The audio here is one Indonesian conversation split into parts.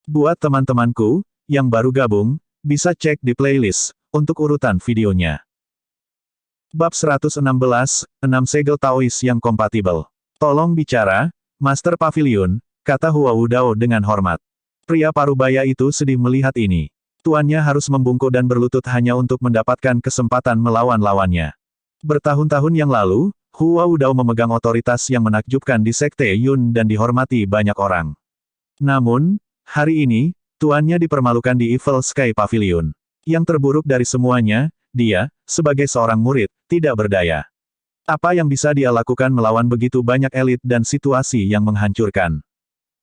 Buat teman-temanku, yang baru gabung, bisa cek di playlist, untuk urutan videonya. Bab 116, 6 segel Taois yang kompatibel. Tolong bicara, Master Pavilion, kata Hua Wudao dengan hormat. Pria parubaya itu sedih melihat ini. Tuannya harus membungkuk dan berlutut hanya untuk mendapatkan kesempatan melawan lawannya. Bertahun-tahun yang lalu, Hua Wudao memegang otoritas yang menakjubkan di Sekte Yun dan dihormati banyak orang. Namun, hari ini, tuannya dipermalukan di Evil Sky Pavilion. Yang terburuk dari semuanya, dia, sebagai seorang murid, tidak berdaya. Apa yang bisa dia lakukan melawan begitu banyak elit dan situasi yang menghancurkan?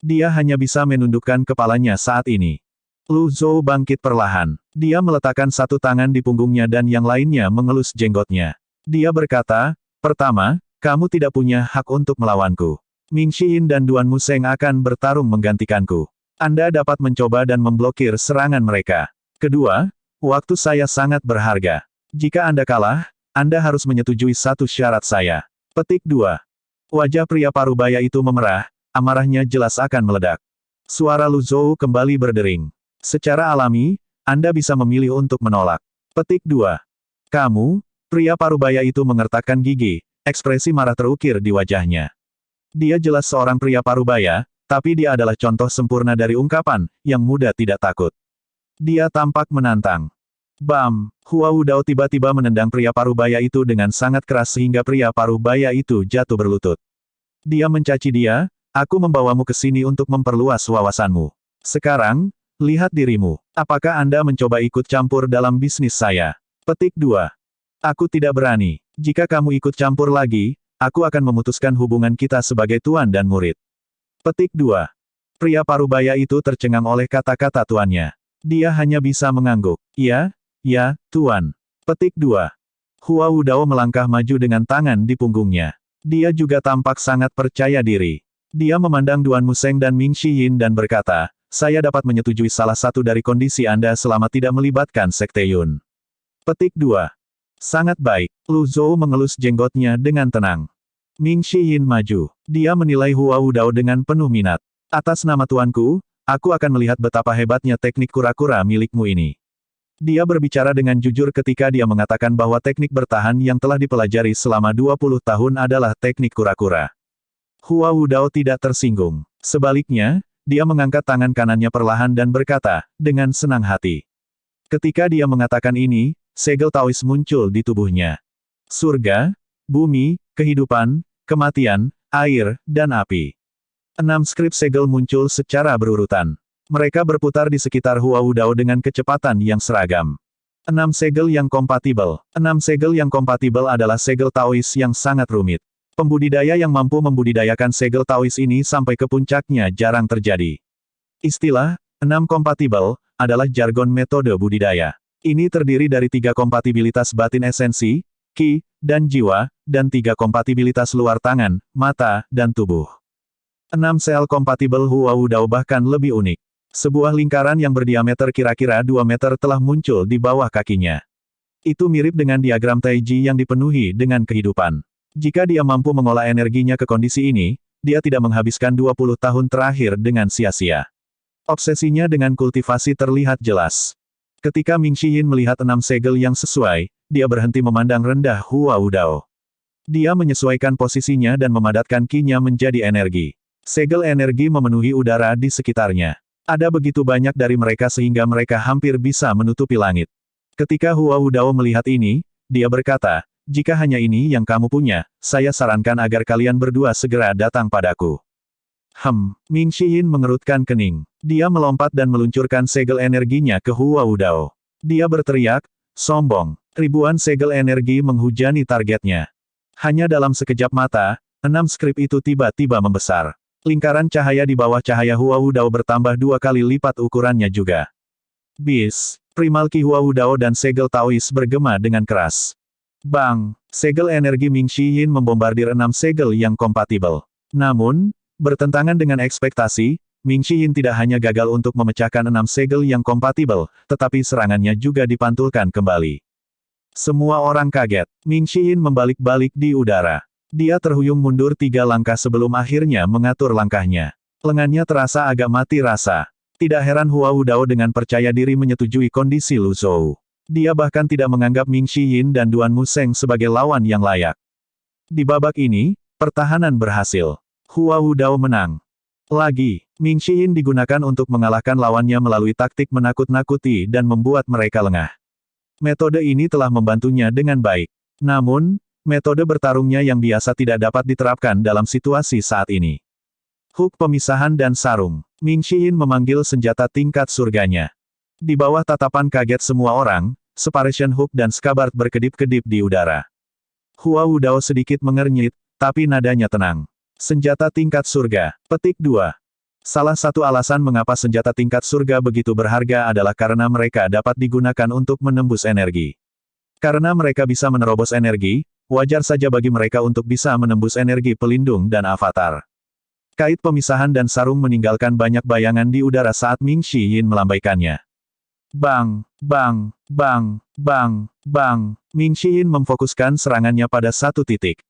Dia hanya bisa menundukkan kepalanya saat ini. Lu Zhou bangkit perlahan. Dia meletakkan satu tangan di punggungnya dan yang lainnya mengelus jenggotnya. Dia berkata, pertama, kamu tidak punya hak untuk melawanku. Ming Xiyin dan Duan Museng akan bertarung menggantikanku. Anda dapat mencoba dan memblokir serangan mereka. Kedua, waktu saya sangat berharga. Jika Anda kalah, Anda harus menyetujui satu syarat saya. Petik 2. Wajah pria parubaya itu memerah, amarahnya jelas akan meledak. Suara Lu Zhou kembali berdering. Secara alami, Anda bisa memilih untuk menolak. Petik 2. Kamu, pria parubaya itu mengertakkan gigi, ekspresi marah terukir di wajahnya. Dia jelas seorang pria parubaya, tapi dia adalah contoh sempurna dari ungkapan, yang muda tidak takut. Dia tampak menantang. Bam! Hua Wudao tiba-tiba menendang pria parubaya itu dengan sangat keras sehingga pria parubaya itu jatuh berlutut. Dia mencaci dia, aku membawamu ke sini untuk memperluas wawasanmu. Sekarang, lihat dirimu. Apakah Anda mencoba ikut campur dalam bisnis saya? Petik 2. Aku tidak berani. Jika kamu ikut campur lagi, aku akan memutuskan hubungan kita sebagai tuan dan murid. Petik 2. Pria parubaya itu tercengang oleh kata-kata tuannya. Dia hanya bisa mengangguk. Ya, tuan. Petik 2. Hua Wudao melangkah maju dengan tangan di punggungnya. Dia juga tampak sangat percaya diri. Dia memandang Duan Museng dan Ming Xiyin dan berkata, saya dapat menyetujui salah satu dari kondisi Anda selama tidak melibatkan Sekte Yun. Petik 2. Sangat baik. Lu Zhou mengelus jenggotnya dengan tenang. Ming Xiyin maju. Dia menilai Hua Wudao dengan penuh minat. Atas nama tuanku, aku akan melihat betapa hebatnya teknik kura-kura milikmu ini. Dia berbicara dengan jujur ketika dia mengatakan bahwa teknik bertahan yang telah dipelajari selama 20 tahun adalah teknik kura-kura. Hua Wudao tidak tersinggung. Sebaliknya, dia mengangkat tangan kanannya perlahan dan berkata, dengan senang hati. Ketika dia mengatakan ini, segel Taois muncul di tubuhnya. Surga, bumi, kehidupan, kematian, air, dan api. 6 skrip segel muncul secara berurutan. Mereka berputar di sekitar Hua Wudao dengan kecepatan yang seragam. 6 segel yang kompatibel. 6 segel yang kompatibel adalah segel Taois yang sangat rumit. Pembudidaya yang mampu membudidayakan segel Taois ini sampai ke puncaknya jarang terjadi. Istilah 6 kompatibel adalah jargon metode budidaya. Ini terdiri dari 3 kompatibilitas batin esensi, Qi, dan jiwa, dan 3 kompatibilitas luar tangan, mata, dan tubuh. 6 sel kompatibel Hua Wudao bahkan lebih unik. Sebuah lingkaran yang berdiameter kira-kira 2 meter telah muncul di bawah kakinya. Itu mirip dengan diagram Taiji yang dipenuhi dengan kehidupan. Jika dia mampu mengolah energinya ke kondisi ini, dia tidak menghabiskan 20 tahun terakhir dengan sia-sia. Obsesinya dengan kultivasi terlihat jelas. Ketika Ming Xiyin melihat 6 segel yang sesuai, dia berhenti memandang rendah Hua Wudao. Dia menyesuaikan posisinya dan memadatkan Qi-nya menjadi energi. Segel energi memenuhi udara di sekitarnya. Ada begitu banyak dari mereka sehingga mereka hampir bisa menutupi langit. Ketika Hua Wudao melihat ini, dia berkata, jika hanya ini yang kamu punya, saya sarankan agar kalian berdua segera datang padaku. Ming Xiyin mengerutkan kening. Dia melompat dan meluncurkan segel energinya ke Hua Wudao. Dia berteriak, sombong. Ribuan segel energi menghujani targetnya. Hanya dalam sekejap mata, 6 skrip itu tiba-tiba membesar. Lingkaran cahaya di bawah cahaya Hua Wudao bertambah 2 kali lipat ukurannya juga. Bis, primal Qi Hua Wudao dan segel Taois bergema dengan keras. Bang! Segel energi Ming Xiyin membombardir 6 segel yang kompatibel. Namun, bertentangan dengan ekspektasi, Ming Xiyin tidak hanya gagal untuk memecahkan 6 segel yang kompatibel, tetapi serangannya juga dipantulkan kembali. Semua orang kaget. Ming Xiyin membalik-balik di udara. Dia terhuyung mundur 3 langkah sebelum akhirnya mengatur langkahnya. Lengannya terasa agak mati rasa. Tidak heran Hua Wudao dengan percaya diri menyetujui kondisi Lu Zhou. Dia bahkan tidak menganggap Ming Xiyin dan Duan Museng sebagai lawan yang layak. Di babak ini, pertahanan berhasil. Hua Wudao menang. Lagi, Ming Xiyin digunakan untuk mengalahkan lawannya melalui taktik menakut-nakuti dan membuat mereka lengah. Metode ini telah membantunya dengan baik. Namun, metode bertarungnya yang biasa tidak dapat diterapkan dalam situasi saat ini. Hook pemisahan dan sarung. Ming Xiyin memanggil senjata tingkat surganya. Di bawah tatapan kaget semua orang, Separation Hook dan Scabbard berkedip-kedip di udara. Hua Wudao sedikit mengernyit, tapi nadanya tenang. Senjata tingkat surga. Petik 2. Salah satu alasan mengapa senjata tingkat surga begitu berharga adalah karena mereka dapat digunakan untuk menembus energi. Karena mereka bisa menerobos energi, wajar saja bagi mereka untuk bisa menembus energi pelindung dan avatar. Kait pemisahan dan sarung meninggalkan banyak bayangan di udara saat Ming Xiyin melambaikannya. Bang, bang, bang, bang, bang. Ming Xiyin memfokuskan serangannya pada satu titik.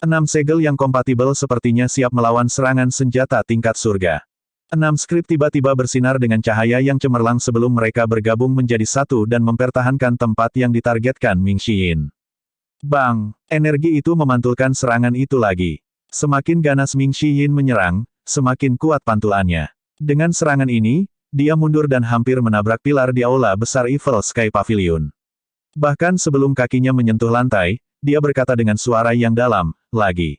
6 segel yang kompatibel sepertinya siap melawan serangan senjata tingkat surga. 6 skrip tiba-tiba bersinar dengan cahaya yang cemerlang sebelum mereka bergabung menjadi satu dan mempertahankan tempat yang ditargetkan Ming Xiyin. Bang! Energi itu memantulkan serangan itu lagi. Semakin ganas Ming Xiyin menyerang, semakin kuat pantulannya. Dengan serangan ini, dia mundur dan hampir menabrak pilar di aula besar Evil Sky Pavilion. Bahkan sebelum kakinya menyentuh lantai, dia berkata dengan suara yang dalam, lagi.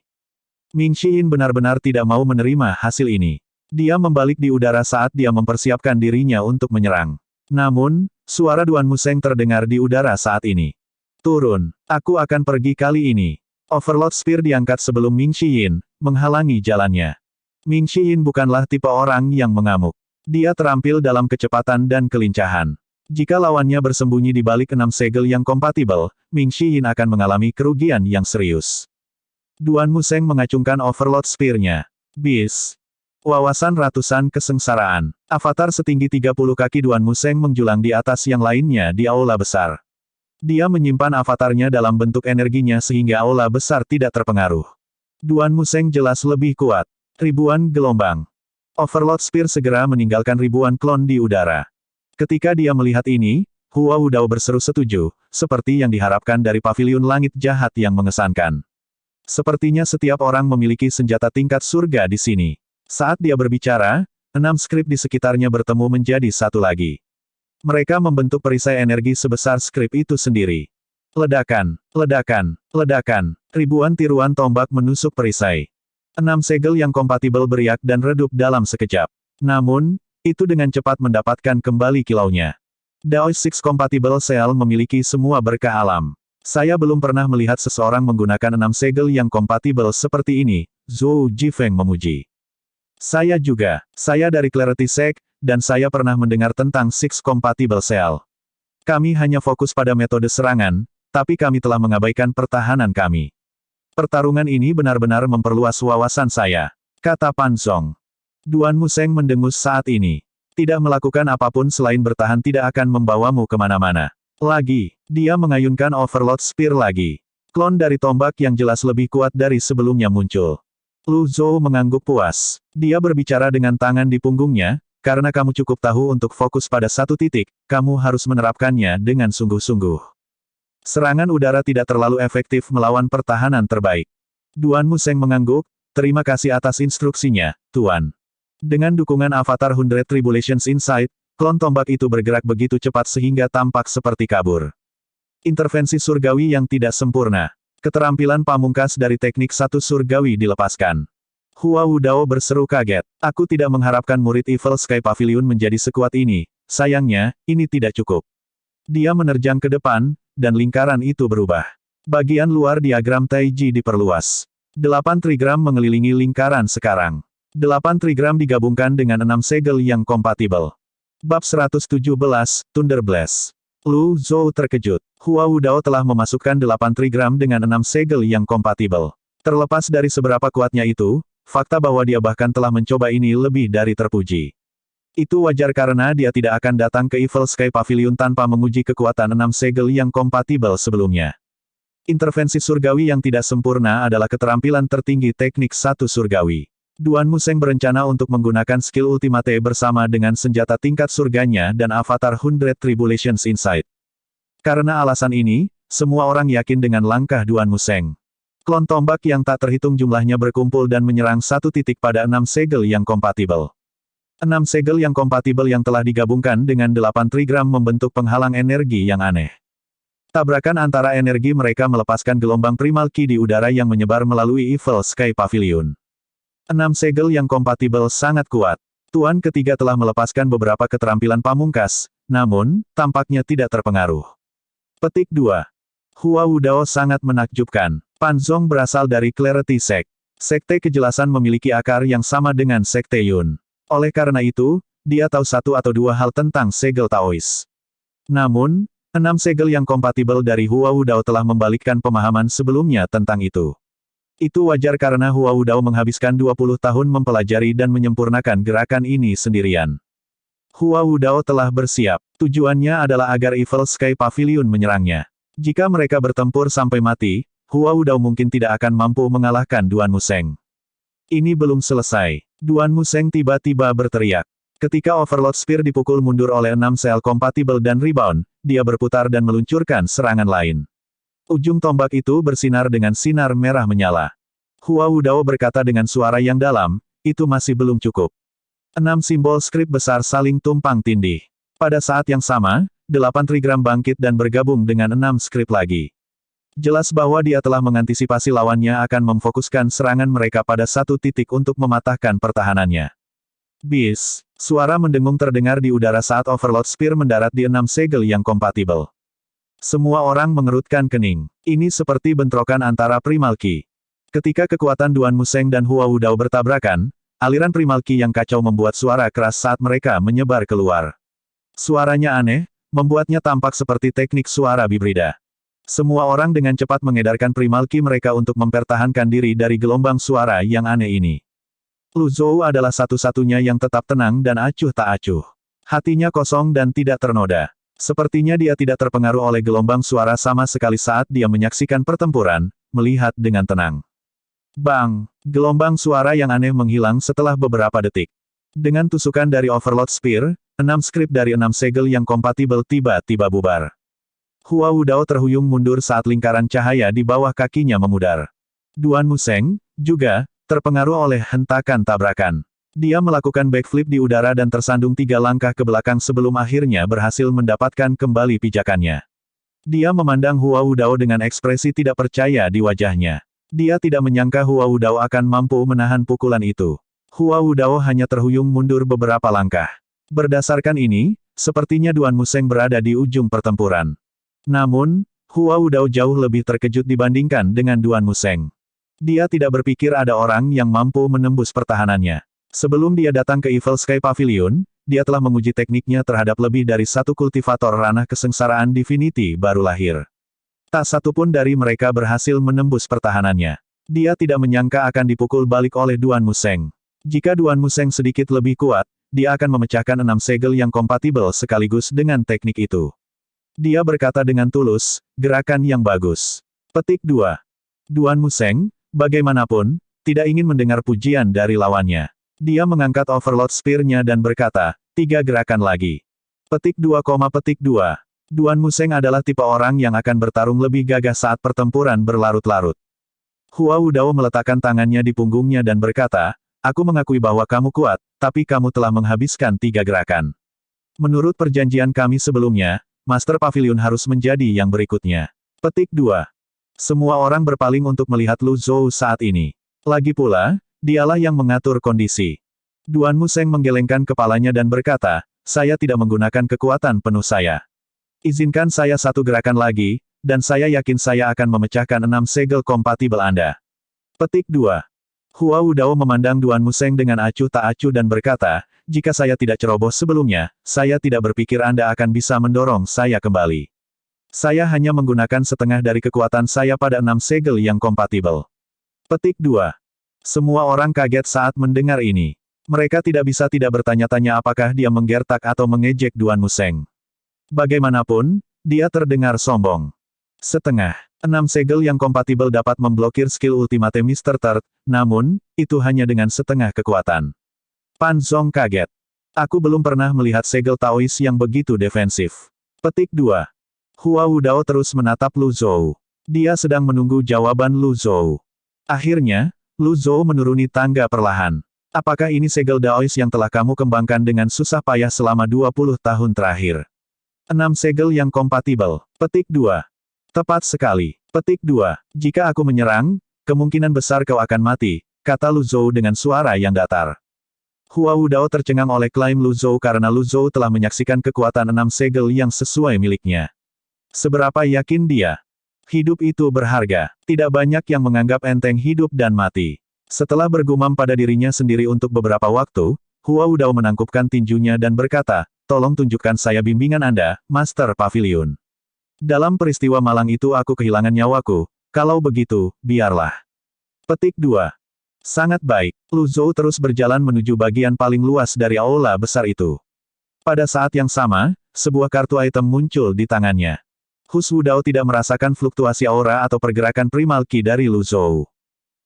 Ming Xiyin benar-benar tidak mau menerima hasil ini. Dia membalik di udara saat dia mempersiapkan dirinya untuk menyerang. Namun, suara Duan Museng terdengar di udara saat ini. Turun, aku akan pergi kali ini. Overlord Spear diangkat sebelum Ming Xiyin, menghalangi jalannya. Ming Xiyin bukanlah tipe orang yang mengamuk. Dia terampil dalam kecepatan dan kelincahan. Jika lawannya bersembunyi di balik 6 segel yang kompatibel, Ming Xiyin akan mengalami kerugian yang serius. Duan Museng mengacungkan Overlord Spear-nya. Bis. Wawasan ratusan kesengsaraan. Avatar setinggi 30 kaki Duan Museng menjulang di atas yang lainnya di aula besar. Dia menyimpan avatarnya dalam bentuk energinya sehingga aula besar tidak terpengaruh. Duan Museng jelas lebih kuat. Ribuan gelombang. Overlord Spear segera meninggalkan ribuan klon di udara. Ketika dia melihat ini, Hua Wudao berseru setuju, seperti yang diharapkan dari paviliun langit jahat yang mengesankan. Sepertinya setiap orang memiliki senjata tingkat surga di sini. Saat dia berbicara, 6 skrip di sekitarnya bertemu menjadi satu lagi. Mereka membentuk perisai energi sebesar skrip itu sendiri. Ledakan, ledakan, ledakan. Ribuan tiruan tombak menusuk perisai. 6 segel yang kompatibel beriak dan redup dalam sekejap. Namun, itu dengan cepat mendapatkan kembali kilaunya. Daoist Six Compatible Cell memiliki semua berkah alam. Saya belum pernah melihat seseorang menggunakan 6 segel yang kompatibel seperti ini, Zhou Jifeng memuji. Saya juga. Saya dari Clarity Sect, dan saya pernah mendengar tentang Six Compatible Cell. Kami hanya fokus pada metode serangan, tapi kami telah mengabaikan pertahanan kami. Pertarungan ini benar-benar memperluas wawasan saya, kata Pan Zong. Duan Museng mendengus saat ini. Tidak melakukan apapun selain bertahan tidak akan membawamu kemana-mana. Lagi, dia mengayunkan Overlord Spear lagi. Klon dari tombak yang jelas lebih kuat dari sebelumnya muncul. Lu Zhou mengangguk puas. Dia berbicara dengan tangan di punggungnya, karena kamu cukup tahu untuk fokus pada satu titik, kamu harus menerapkannya dengan sungguh-sungguh. Serangan udara tidak terlalu efektif melawan pertahanan terbaik. Duan Museng mengangguk, terima kasih atas instruksinya, Tuan. Dengan dukungan avatar 100 Tribulations Insight, klon tombak itu bergerak begitu cepat sehingga tampak seperti kabur. Intervensi surgawi yang tidak sempurna. Keterampilan pamungkas dari teknik satu surgawi dilepaskan. Hua Wudao berseru kaget. Aku tidak mengharapkan murid Evil Sky Pavilion menjadi sekuat ini. Sayangnya, ini tidak cukup. Dia menerjang ke depan, dan lingkaran itu berubah. Bagian luar diagram Taiji diperluas. 8 trigram mengelilingi lingkaran sekarang. 8 trigram digabungkan dengan 6 segel yang kompatibel. Bab 117, Thunder Blast. Lu Zhou terkejut. Hua Wudao telah memasukkan 8 trigram dengan 6 segel yang kompatibel. Terlepas dari seberapa kuatnya itu, fakta bahwa dia bahkan telah mencoba ini lebih dari terpuji. Itu wajar karena dia tidak akan datang ke Evil Sky Pavilion tanpa menguji kekuatan 6 segel yang kompatibel sebelumnya. Intervensi surgawi yang tidak sempurna adalah keterampilan tertinggi teknik satu surgawi. Duan Museng berencana untuk menggunakan skill ultimate bersama dengan senjata tingkat surganya dan avatar 100 Tribulations Insight. Karena alasan ini, semua orang yakin dengan langkah Duan Museng. Klon tombak yang tak terhitung jumlahnya berkumpul dan menyerang satu titik pada 6 segel yang kompatibel. 6 segel yang kompatibel yang telah digabungkan dengan 8 trigram membentuk penghalang energi yang aneh. Tabrakan antara energi mereka melepaskan gelombang primal ki di udara yang menyebar melalui Evil Sky Pavilion. 6 segel yang kompatibel sangat kuat. Tuan ketiga telah melepaskan beberapa keterampilan pamungkas, namun, tampaknya tidak terpengaruh. Petik 2. Hua Wudao sangat menakjubkan. Pan Zong berasal dari Clarity Sect. Sekte kejelasan memiliki akar yang sama dengan Sekte Yun. Oleh karena itu, dia tahu satu atau dua hal tentang segel Taois. Namun, 6 segel yang kompatibel dari Hua Wudao telah membalikkan pemahaman sebelumnya tentang itu. Itu wajar karena Hua Wudao menghabiskan 20 tahun mempelajari dan menyempurnakan gerakan ini sendirian. Hua Wudao telah bersiap. Tujuannya adalah agar Evil Sky Pavilion menyerangnya. Jika mereka bertempur sampai mati, Hua Wudao mungkin tidak akan mampu mengalahkan Duan Museng. Ini belum selesai. Duan Museng tiba-tiba berteriak. Ketika Overlord Spear dipukul mundur oleh 6 sel kompatibel dan rebound, dia berputar dan meluncurkan serangan lain. Ujung tombak itu bersinar dengan sinar merah menyala. Hua Wudao berkata dengan suara yang dalam, itu masih belum cukup. 6 simbol skrip besar saling tumpang tindih. Pada saat yang sama, 8 trigram bangkit dan bergabung dengan 6 skrip lagi. Jelas bahwa dia telah mengantisipasi lawannya akan memfokuskan serangan mereka pada satu titik untuk mematahkan pertahanannya. Bis, suara mendengung terdengar di udara saat Overlord Spear mendarat di 6 segel yang kompatibel. Semua orang mengerutkan kening. Ini seperti bentrokan antara primal ki. Ketika kekuatan Duan Museng dan Hua Wudao bertabrakan, aliran primal ki yang kacau membuat suara keras saat mereka menyebar keluar. Suaranya aneh, membuatnya tampak seperti teknik suara bibrida. Semua orang dengan cepat mengedarkan primal ki mereka untuk mempertahankan diri dari gelombang suara yang aneh ini. Lu Zhou adalah satu-satunya yang tetap tenang dan acuh tak acuh. Hatinya kosong dan tidak ternoda. Sepertinya dia tidak terpengaruh oleh gelombang suara sama sekali saat dia menyaksikan pertempuran, melihat dengan tenang. Bang! Gelombang suara yang aneh menghilang setelah beberapa detik. Dengan tusukan dari Overlord Spear, 6 skrip dari 6 segel yang kompatibel tiba-tiba bubar. Hua Wudao terhuyung mundur saat lingkaran cahaya di bawah kakinya memudar. Duan Museng, juga, terpengaruh oleh hentakan tabrakan. Dia melakukan backflip di udara dan tersandung 3 langkah ke belakang sebelum akhirnya berhasil mendapatkan kembali pijakannya. Dia memandang Hua Wudao dengan ekspresi tidak percaya di wajahnya. Dia tidak menyangka Hua Wudao akan mampu menahan pukulan itu. Hua Wudao hanya terhuyung mundur beberapa langkah. Berdasarkan ini, sepertinya Duan Museng berada di ujung pertempuran. Namun, Hua Wudao jauh lebih terkejut dibandingkan dengan Duan Museng. Dia tidak berpikir ada orang yang mampu menembus pertahanannya. Sebelum dia datang ke Evil Sky Pavilion, dia telah menguji tekniknya terhadap lebih dari satu kultivator ranah kesengsaraan Divinity baru lahir. Tak satu pun dari mereka berhasil menembus pertahanannya. Dia tidak menyangka akan dipukul balik oleh Duan Museng. Jika Duan Museng sedikit lebih kuat, dia akan memecahkan 6 segel yang kompatibel sekaligus dengan teknik itu. Dia berkata dengan tulus, gerakan yang bagus. Petik 2. Duan Museng, bagaimanapun, tidak ingin mendengar pujian dari lawannya. Dia mengangkat Overlord Spear-nya dan berkata, 3 gerakan lagi. Petik 2, petik 2. Duan Museng adalah tipe orang yang akan bertarung lebih gagah saat pertempuran berlarut-larut. Hua Wudao meletakkan tangannya di punggungnya dan berkata, aku mengakui bahwa kamu kuat, tapi kamu telah menghabiskan 3 gerakan. Menurut perjanjian kami sebelumnya, Master Pavilion harus menjadi yang berikutnya. Petik 2. Semua orang berpaling untuk melihat Lu Zhou saat ini. Lagi pula, dialah yang mengatur kondisi. Duan Museng menggelengkan kepalanya dan berkata, saya tidak menggunakan kekuatan penuh saya. Izinkan saya 1 gerakan lagi, dan saya yakin saya akan memecahkan 6 segel kompatibel Anda. Petik 2. Hua Wudao memandang Duan Museng dengan acuh tak acuh dan berkata, jika saya tidak ceroboh sebelumnya, saya tidak berpikir Anda akan bisa mendorong saya kembali. Saya hanya menggunakan setengah dari kekuatan saya pada 6 segel yang kompatibel. Petik 2. Semua orang kaget saat mendengar ini. Mereka tidak bisa tidak bertanya-tanya apakah dia menggertak atau mengejek Duan Museng. Bagaimanapun, dia terdengar sombong. Setengah. 6 segel yang kompatibel dapat memblokir skill ultimate Mr. Third, namun, itu hanya dengan setengah kekuatan. Pan Zong kaget. Aku belum pernah melihat segel Taois yang begitu defensif. Petik 2. Hua Wudao terus menatap Lu Zhou. Dia sedang menunggu jawaban Lu Zhou. Akhirnya, Lu Zhou menuruni tangga perlahan. Apakah ini segel Daois yang telah kamu kembangkan dengan susah payah selama 20 tahun terakhir? 6 segel yang kompatibel. Petik 2. Tepat sekali. Petik 2. Jika aku menyerang, kemungkinan besar kau akan mati, kata Lu Zhou dengan suara yang datar. Hua Wudao tercengang oleh klaim Lu Zhou karena Lu Zhou telah menyaksikan kekuatan 6 segel yang sesuai miliknya. Seberapa yakin dia? Hidup itu berharga. Tidak banyak yang menganggap enteng hidup dan mati. Setelah bergumam pada dirinya sendiri untuk beberapa waktu, Hua Wudao menangkupkan tinjunya dan berkata, tolong tunjukkan saya bimbingan Anda, Master Pavilion. Dalam peristiwa malang itu aku kehilangan nyawaku, kalau begitu, biarlah. Petik 2. Sangat baik. Lu Zhou terus berjalan menuju bagian paling luas dari aula besar itu. Pada saat yang sama, sebuah kartu item muncul di tangannya. Hus Wudao tidak merasakan fluktuasi aura atau pergerakan primal ki dari Lu Zhou.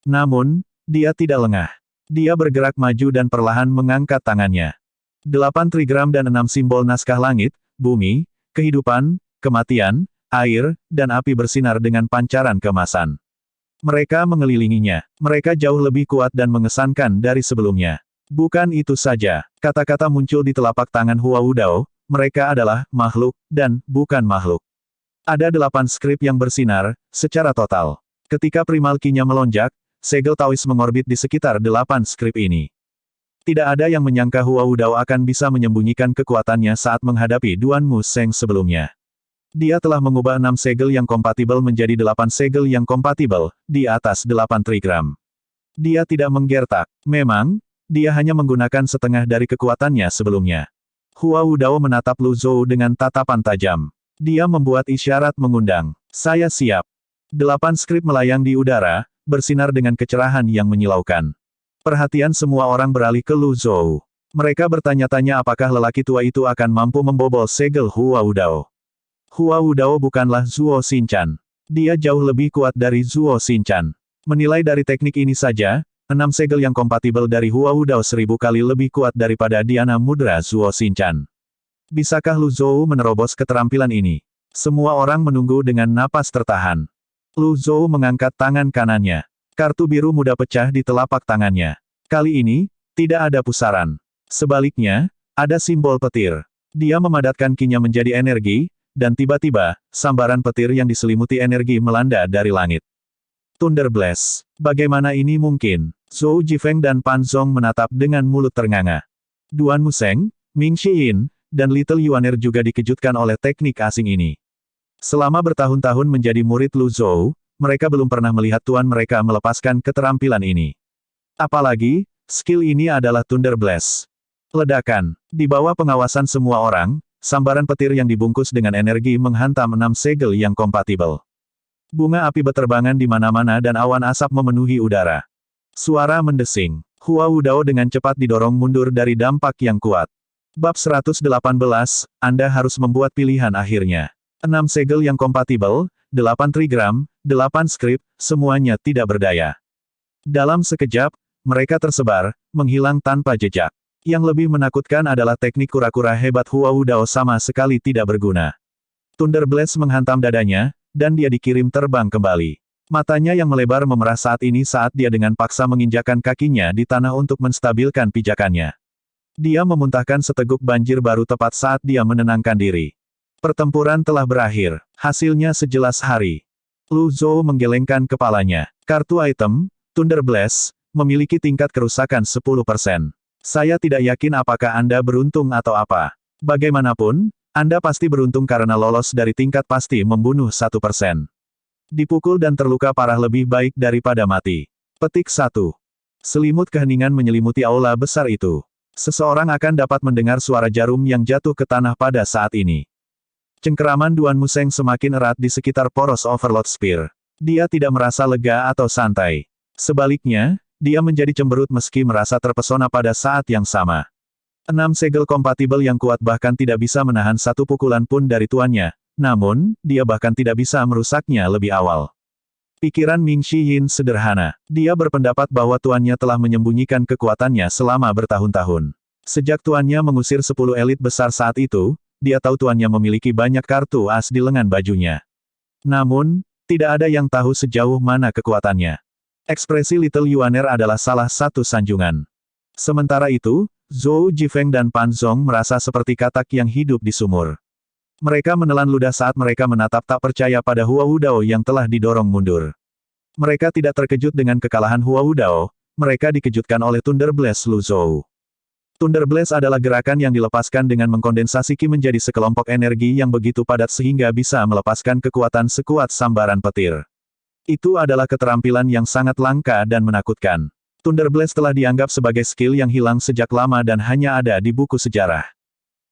Namun, dia tidak lengah. Dia bergerak maju dan perlahan mengangkat tangannya. 8 trigram dan 6 simbol naskah langit, bumi, kehidupan, kematian, air, dan api bersinar dengan pancaran keemasan. Mereka mengelilinginya. Mereka jauh lebih kuat dan mengesankan dari sebelumnya. Bukan itu saja. Kata-kata muncul di telapak tangan Hua Wudao, mereka adalah makhluk, dan bukan makhluk. Ada 8 skrip yang bersinar, secara total. Ketika primal ki-nya melonjak, segel Taois mengorbit di sekitar 8 skrip ini. Tidak ada yang menyangka Hua Wudao akan bisa menyembunyikan kekuatannya saat menghadapi Duan Mu Sheng sebelumnya. Dia telah mengubah 6 segel yang kompatibel menjadi 8 segel yang kompatibel, di atas 8 trigram. Dia tidak menggertak. Memang, dia hanya menggunakan setengah dari kekuatannya sebelumnya. Hua Wudao menatap Lu Zhou dengan tatapan tajam. Dia membuat isyarat mengundang. Saya siap. 8 skrip melayang di udara, bersinar dengan kecerahan yang menyilaukan. Perhatian semua orang beralih ke Lu Zhou. Mereka bertanya-tanya apakah lelaki tua itu akan mampu membobol segel Hua Wudao. Hua Wudao bukanlah Zuo Shinchan. Dia jauh lebih kuat dari Zuo Shinchan. Menilai dari teknik ini saja, 6 segel yang kompatibel dari Hua Wudao 1000 kali lebih kuat daripada Diana Mudra Zuo Shinchan. Bisakah Lu Zhou menerobos keterampilan ini? Semua orang menunggu dengan napas tertahan. Lu Zhou mengangkat tangan kanannya. Kartu biru muda pecah di telapak tangannya. Kali ini, tidak ada pusaran. Sebaliknya, ada simbol petir. Dia memadatkan ki-nya menjadi energi, dan tiba-tiba, sambaran petir yang diselimuti energi melanda dari langit. Thunder Blast. Bagaimana ini mungkin? Zhou Jifeng dan Pan Zong menatap dengan mulut ternganga. Duan Mu Sheng, Ming Xiyin, dan Little Yuaner juga dikejutkan oleh teknik asing ini. Selama bertahun-tahun menjadi murid Lu Zhou, mereka belum pernah melihat tuan mereka melepaskan keterampilan ini. Apalagi, skill ini adalah Thunder Blast. Ledakan. Di bawah pengawasan semua orang, sambaran petir yang dibungkus dengan energi menghantam 6 segel yang kompatibel. Bunga api berterbangan di mana-mana dan awan asap memenuhi udara. Suara mendesing. Hua Wudao dengan cepat didorong mundur dari dampak yang kuat. Bab 118, Anda harus membuat pilihan akhirnya. 6 segel yang kompatibel, 8 trigram, 8 skrip, semuanya tidak berdaya. Dalam sekejap, mereka tersebar, menghilang tanpa jejak. Yang lebih menakutkan adalah teknik kura-kura hebat Hua Wudao sama sekali tidak berguna. Thunder Blast menghantam dadanya, dan dia dikirim terbang kembali. Matanya yang melebar memerah saat ini saat dia dengan paksa menginjakkan kakinya di tanah untuk menstabilkan pijakannya. Dia memuntahkan seteguk banjir baru tepat saat dia menenangkan diri. Pertempuran telah berakhir. Hasilnya sejelas hari. Lu Zhou menggelengkan kepalanya. Kartu item, Thunder Blast, memiliki tingkat kerusakan 10%. Saya tidak yakin apakah Anda beruntung atau apa. Bagaimanapun, Anda pasti beruntung karena lolos dari tingkat pasti membunuh 1%. Dipukul dan terluka parah lebih baik daripada mati. Petik 1. Selimut keheningan menyelimuti aula besar itu. Seseorang akan dapat mendengar suara jarum yang jatuh ke tanah pada saat ini. Cengkeraman Duan Mu Sheng semakin erat di sekitar poros Overlord Spear. Dia tidak merasa lega atau santai. Sebaliknya, dia menjadi cemberut meski merasa terpesona pada saat yang sama. 6 segel kompatibel yang kuat bahkan tidak bisa menahan satu pukulan pun dari tuannya, namun, dia bahkan tidak bisa merusaknya lebih awal. Pikiran Ming Shiyin sederhana. Dia berpendapat bahwa tuannya telah menyembunyikan kekuatannya selama bertahun-tahun. Sejak tuannya mengusir 10 elit besar saat itu, dia tahu tuannya memiliki banyak kartu as di lengan bajunya. Namun, tidak ada yang tahu sejauh mana kekuatannya. Ekspresi Little Yuaner adalah salah satu sanjungan. Sementara itu, Zhou Jifeng dan Pan Zong merasa seperti katak yang hidup di sumur. Mereka menelan ludah saat mereka menatap tak percaya pada Hua Wudao yang telah didorong mundur. Mereka tidak terkejut dengan kekalahan Hua Wudao, mereka dikejutkan oleh Thunder Blast Lu Zhou. Thunder Blast adalah gerakan yang dilepaskan dengan mengkondensasi Qi menjadi sekelompok energi yang begitu padat sehingga bisa melepaskan kekuatan sekuat sambaran petir. Itu adalah keterampilan yang sangat langka dan menakutkan. Thunder Blast telah dianggap sebagai skill yang hilang sejak lama dan hanya ada di buku sejarah.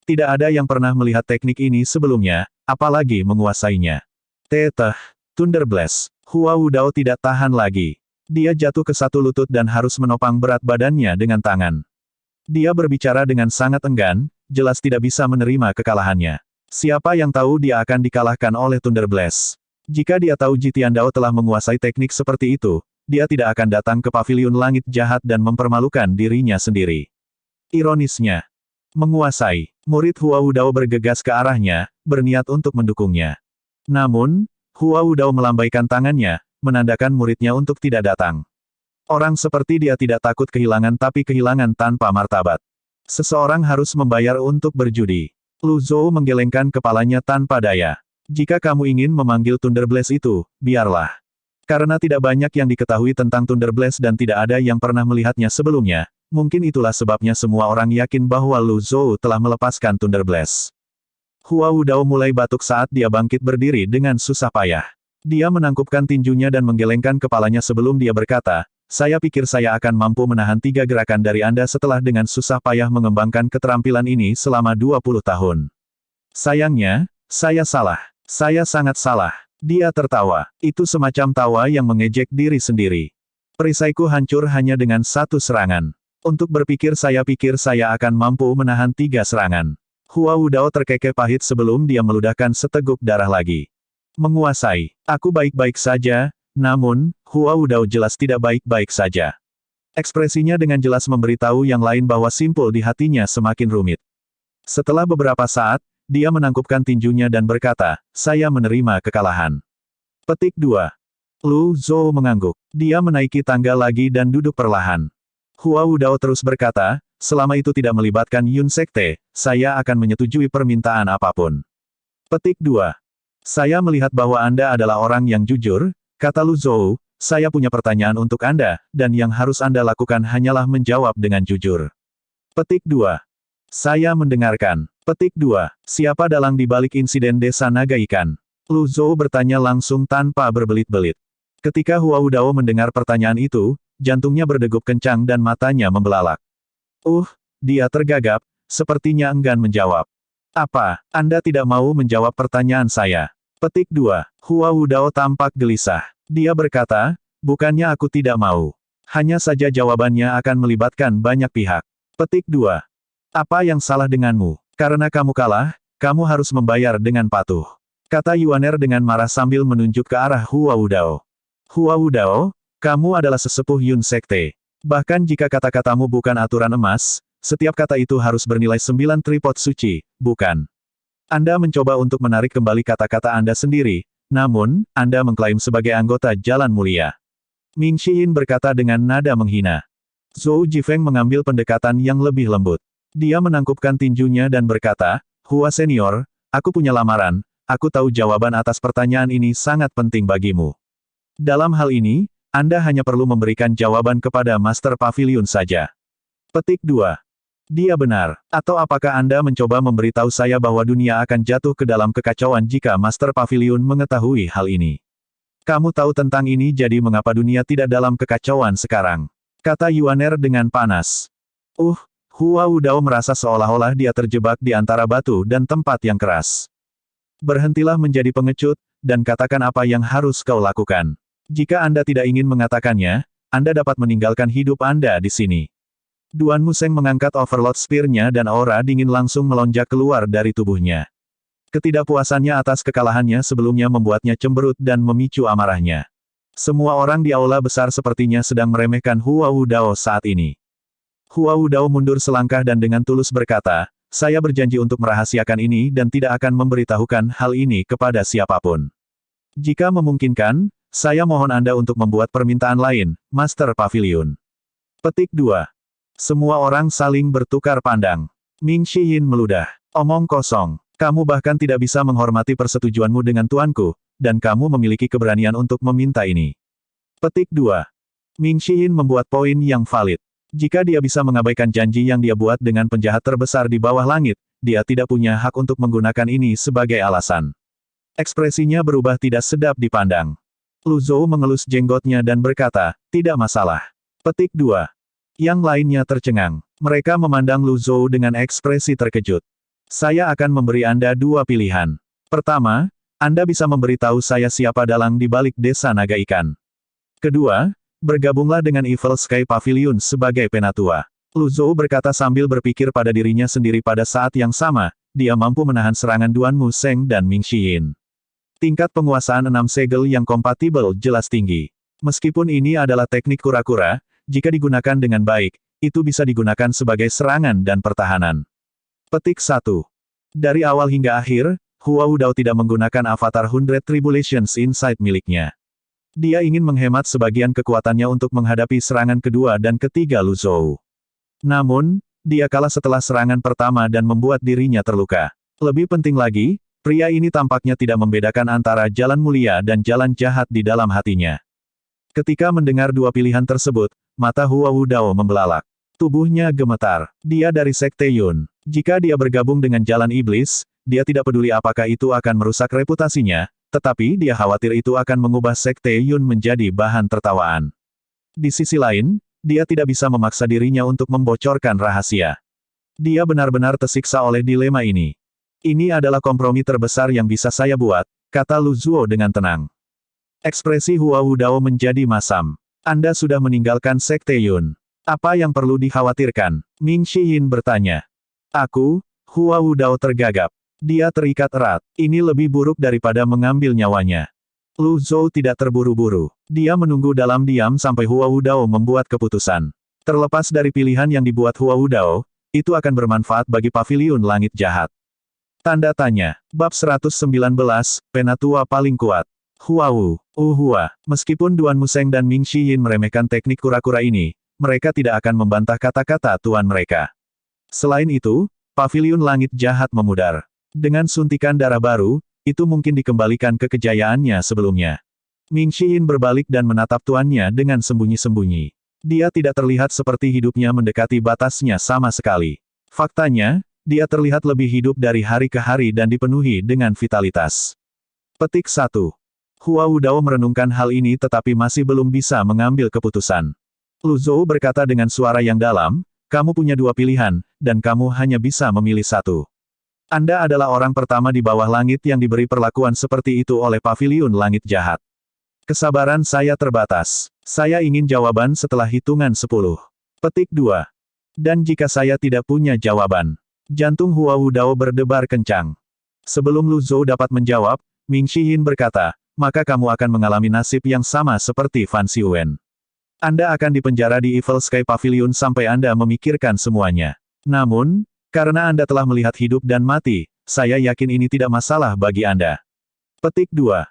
Tidak ada yang pernah melihat teknik ini sebelumnya, apalagi menguasainya. Teteh, Thunder Blast. Hua Wudao tidak tahan lagi. Dia jatuh ke satu lutut dan harus menopang berat badannya dengan tangan. Dia berbicara dengan sangat enggan, jelas tidak bisa menerima kekalahannya. Siapa yang tahu dia akan dikalahkan oleh Thunder Blast? Jika dia tahu Jitiandao telah menguasai teknik seperti itu, dia tidak akan datang ke paviliun langit jahat dan mempermalukan dirinya sendiri. Ironisnya, menguasai. Murid Hua Wudao bergegas ke arahnya, berniat untuk mendukungnya. Namun, Hua Wudao melambaikan tangannya, menandakan muridnya untuk tidak datang. Orang seperti dia tidak takut kehilangan tapi kehilangan tanpa martabat. Seseorang harus membayar untuk berjudi. Lu Zhou menggelengkan kepalanya tanpa daya. Jika kamu ingin memanggil Thunder Blast itu, biarlah. Karena tidak banyak yang diketahui tentang Thunder Blast dan tidak ada yang pernah melihatnya sebelumnya, mungkin itulah sebabnya semua orang yakin bahwa Lu Zhou telah melepaskan Thunder Blast. Hua Wudao mulai batuk saat dia bangkit berdiri dengan susah payah. Dia menangkupkan tinjunya dan menggelengkan kepalanya sebelum dia berkata, saya pikir saya akan mampu menahan 3 gerakan dari Anda setelah dengan susah payah mengembangkan keterampilan ini selama 20 tahun. Sayangnya, saya salah. Saya sangat salah. Dia tertawa. Itu semacam tawa yang mengejek diri sendiri. Perisaiku hancur hanya dengan 1 serangan. Untuk berpikir saya pikir saya akan mampu menahan 3 serangan. Hua Wudao terkekeh pahit sebelum dia meludahkan seteguk darah lagi. Menguasai. Aku baik-baik saja, namun, Hua Wudao jelas tidak baik-baik saja. Ekspresinya dengan jelas memberitahu yang lain bahwa simpul di hatinya semakin rumit. Setelah beberapa saat, dia menangkupkan tinjunya dan berkata, saya menerima kekalahan. Petik 2. Lu Zhou mengangguk. Dia menaiki tangga lagi dan duduk perlahan. Hua Wudao terus berkata, selama itu tidak melibatkan Yun Sekte, saya akan menyetujui permintaan apapun. Petik 2. Saya melihat bahwa Anda adalah orang yang jujur, kata Lu Zhou, saya punya pertanyaan untuk Anda, dan yang harus Anda lakukan hanyalah menjawab dengan jujur. Petik 2. Saya mendengarkan. Petik 2. Siapa dalang di balik insiden desa naga ikan? Lu Zhou bertanya langsung tanpa berbelit-belit. Ketika Hua Wudao mendengar pertanyaan itu, jantungnya berdegup kencang dan matanya membelalak. Dia tergagap, sepertinya enggan menjawab. Apa, Anda tidak mau menjawab pertanyaan saya? Petik 2. Hua Wudao tampak gelisah. Dia berkata, bukannya aku tidak mau. Hanya saja jawabannya akan melibatkan banyak pihak. Petik 2. Apa yang salah denganmu? Karena kamu kalah, kamu harus membayar dengan patuh. Kata Yuaner dengan marah sambil menunjuk ke arah Hua Wudao. Hua Wudao, kamu adalah sesepuh Yun Sekte. Bahkan jika kata-katamu bukan aturan emas, setiap kata itu harus bernilai 9 tripod suci, bukan? Anda mencoba untuk menarik kembali kata-kata Anda sendiri, namun, Anda mengklaim sebagai anggota Jalan Mulia. Ming Shiyin berkata dengan nada menghina. Zhou Jifeng mengambil pendekatan yang lebih lembut. Dia menangkupkan tinjunya dan berkata, Hua Senior, aku punya lamaran, aku tahu jawaban atas pertanyaan ini sangat penting bagimu. Dalam hal ini, Anda hanya perlu memberikan jawaban kepada Master Pavilion saja. Petik 2. Dia benar. Atau apakah Anda mencoba memberitahu saya bahwa dunia akan jatuh ke dalam kekacauan jika Master Pavilion mengetahui hal ini? Kamu tahu tentang ini jadi mengapa dunia tidak dalam kekacauan sekarang? Kata Yuaner dengan panas. Hua Wudao merasa seolah-olah dia terjebak di antara batu dan tempat yang keras. Berhentilah menjadi pengecut, dan katakan apa yang harus kau lakukan. Jika Anda tidak ingin mengatakannya, Anda dapat meninggalkan hidup Anda di sini. Duan Museng mengangkat Overlord Spear-nya dan aura dingin langsung melonjak keluar dari tubuhnya. Ketidakpuasannya atas kekalahannya sebelumnya membuatnya cemberut dan memicu amarahnya. Semua orang di aula besar sepertinya sedang meremehkan Hua Wudao saat ini. Hua Wudao mundur selangkah dan dengan tulus berkata, saya berjanji untuk merahasiakan ini dan tidak akan memberitahukan hal ini kepada siapapun. Jika memungkinkan, saya mohon Anda untuk membuat permintaan lain, Master Pavilion. Petik 2. Semua orang saling bertukar pandang. Ming Shiyin meludah. Omong kosong. Kamu bahkan tidak bisa menghormati persetujuanmu dengan tuanku, dan kamu memiliki keberanian untuk meminta ini. Petik 2. Ming Shiyin membuat poin yang valid. Jika dia bisa mengabaikan janji yang dia buat dengan penjahat terbesar di bawah langit, dia tidak punya hak untuk menggunakan ini sebagai alasan. Ekspresinya berubah tidak sedap dipandang. Lu Zhou mengelus jenggotnya dan berkata, tidak masalah. Petik 2. Yang lainnya tercengang. Mereka memandang Lu Zhou dengan ekspresi terkejut. Saya akan memberi Anda dua pilihan. Pertama, Anda bisa memberitahu saya siapa dalang di balik desa naga ikan. Kedua, bergabunglah dengan Evil Sky Pavilion sebagai penatua. Lu Zhou berkata sambil berpikir pada dirinya sendiri pada saat yang sama, dia mampu menahan serangan Duan Mu Sheng dan Ming Shiyin. Tingkat penguasaan 6 segel yang kompatibel jelas tinggi. Meskipun ini adalah teknik kura-kura, jika digunakan dengan baik, itu bisa digunakan sebagai serangan dan pertahanan. Petik 1. Dari awal hingga akhir, Hua Wudao tidak menggunakan avatar 100 Tribulations Insight miliknya. Dia ingin menghemat sebagian kekuatannya untuk menghadapi serangan kedua dan ketiga Lu Zhou. Namun, dia kalah setelah serangan pertama dan membuat dirinya terluka. Lebih penting lagi, pria ini tampaknya tidak membedakan antara jalan mulia dan jalan jahat di dalam hatinya. Ketika mendengar dua pilihan tersebut, mata Hua Wudao membelalak. Tubuhnya gemetar. Dia dari Sekte Yun. Jika dia bergabung dengan jalan iblis, dia tidak peduli apakah itu akan merusak reputasinya, tetapi dia khawatir itu akan mengubah Sekte Yun menjadi bahan tertawaan. Di sisi lain, dia tidak bisa memaksa dirinya untuk membocorkan rahasia. Dia benar-benar tersiksa oleh dilema ini. Ini adalah kompromi terbesar yang bisa saya buat, kata Lu Zhou dengan tenang. Ekspresi Hua Wudao menjadi masam. Anda sudah meninggalkan Sekte Yun. Apa yang perlu dikhawatirkan? Ming Shiyin bertanya. Aku, Hua Wudao tergagap. Dia terikat erat. Ini lebih buruk daripada mengambil nyawanya. Lu Zhou tidak terburu-buru. Dia menunggu dalam diam sampai Hua Wudao membuat keputusan. Terlepas dari pilihan yang dibuat Hua Wudao, itu akan bermanfaat bagi Pavilion Langit Jahat. Tanda tanya. Bab 119, Penatua Paling Kuat. Hua Wu, Hua. Meskipun Duan Mu Sheng dan Ming Shiyin meremehkan teknik kura-kura ini, mereka tidak akan membantah kata-kata tuan mereka. Selain itu, Pavilion Langit Jahat memudar. Dengan suntikan darah baru, itu mungkin dikembalikan ke kejayaannya sebelumnya. Ming Shiyin berbalik dan menatap tuannya dengan sembunyi-sembunyi. Dia tidak terlihat seperti hidupnya mendekati batasnya sama sekali. Faktanya, dia terlihat lebih hidup dari hari ke hari dan dipenuhi dengan vitalitas. Petik 1. Hua Wudao merenungkan hal ini tetapi masih belum bisa mengambil keputusan. Lu Zhou berkata dengan suara yang dalam, kamu punya dua pilihan, dan kamu hanya bisa memilih satu. Anda adalah orang pertama di bawah langit yang diberi perlakuan seperti itu oleh Pavilion Langit Jahat. Kesabaran saya terbatas. Saya ingin jawaban setelah hitungan 10. Petik 2. Dan jika saya tidak punya jawaban. Jantung Hua Wudao berdebar kencang. Sebelum Lu Zhou dapat menjawab, Ming Shiyin berkata, maka kamu akan mengalami nasib yang sama seperti Fan Xiuwen. Anda akan dipenjara di Evil Sky Pavilion sampai Anda memikirkan semuanya. Namun, karena Anda telah melihat hidup dan mati, saya yakin ini tidak masalah bagi Anda. Petik 2.